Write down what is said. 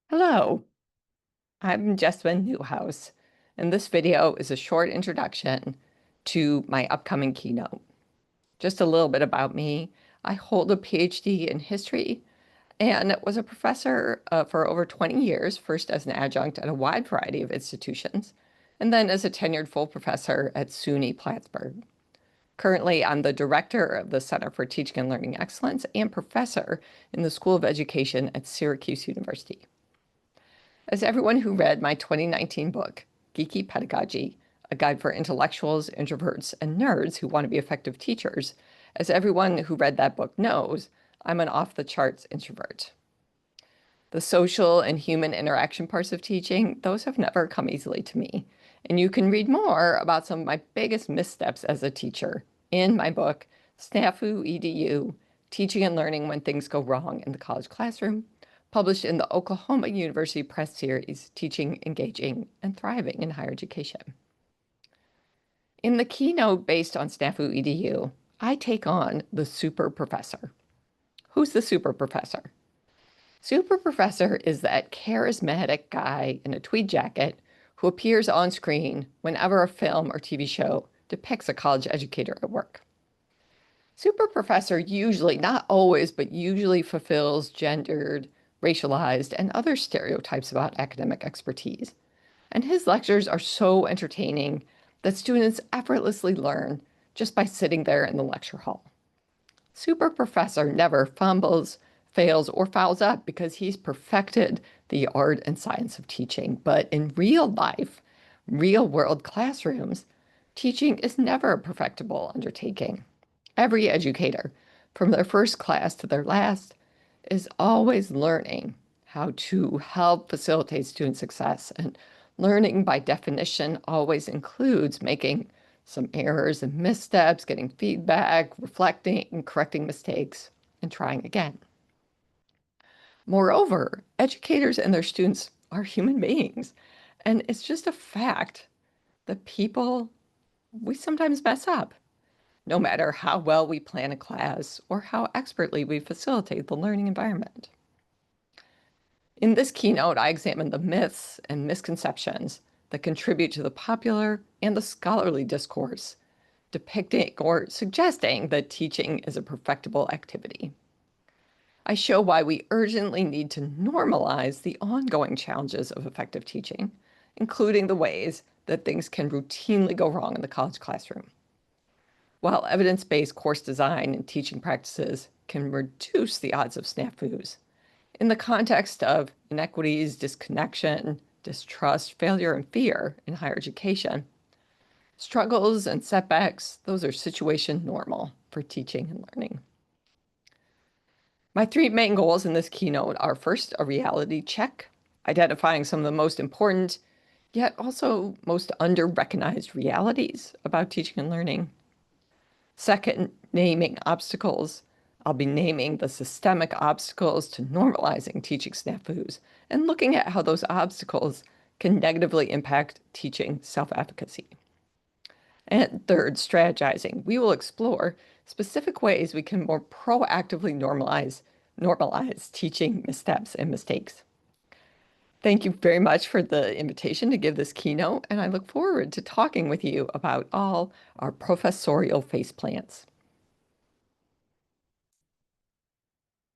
Hello, I'm Jessamine Newhouse, and this video is a short introduction to my upcoming keynote. Just a little bit about me. I hold a PhD in history and was a professor for over 20 years, first as an adjunct at a wide variety of institutions, and then as a tenured full professor at SUNY Plattsburgh. Currently, I'm the director of the Center for Teaching and Learning Excellence and professor in the School of Education at Syracuse University. As everyone who read my 2019 book, Geeky Pedagogy, A Guide for Intellectuals, Introverts, and Nerds Who Want to Be Effective Teachers, as everyone who read that book knows, I'm an off-the-charts introvert. The social and human interaction parts of teaching, those have never come easily to me. And you can read more about some of my biggest missteps as a teacher in my book, Snafu Edu, Teaching and Learning When Things Go Wrong in the College Classroom, published in the Oklahoma University Press series, Teaching, Engaging, and Thriving in Higher Education. In the keynote based on Snafu Edu, I take on the super professor. Who's the super professor? Super professor is that charismatic guy in a tweed jacket who appears on screen whenever a film or TV show depicts a college educator at work. Super professor usually, not always, but usually fulfills gendered, racialized, and other stereotypes about academic expertise. And his lectures are so entertaining that students effortlessly learn just by sitting there in the lecture hall. Super professor never fumbles, fails, or fouls up because he's perfected the art and science of teaching. But in real life, real world classrooms, teaching is never a perfectible undertaking. Every educator, from their first class to their last, is always learning how to help facilitate student success. And learning, by definition, always includes making some errors and missteps, getting feedback, reflecting, correcting mistakes, and trying again. Moreover, educators and their students are human beings. And it's just a fact that we sometimes mess up, no matter how well we plan a class or how expertly we facilitate the learning environment. In this keynote, I examine the myths and misconceptions that contribute to the popular and the scholarly discourse depicting or suggesting that teaching is a perfectible activity. I show why we urgently need to normalize the ongoing challenges of effective teaching, including the ways that things can routinely go wrong in the college classroom. While evidence-based course design and teaching practices can reduce the odds of snafus, in the context of inequities, disconnection, distrust, failure, and fear in higher education, struggles and setbacks, those are situation normal for teaching and learning. My three main goals in this keynote are first, a reality check, identifying some of the most important, yet also most under-recognized realities about teaching and learning. Second, naming obstacles. I'll be naming the systemic obstacles to normalizing teaching snafus and looking at how those obstacles can negatively impact teaching self-efficacy. And third, strategizing. We will explore specific ways we can more proactively normalize teaching missteps and mistakes. Thank you very much for the invitation to give this keynote, and I look forward to talking with you about all our professorial faceplants.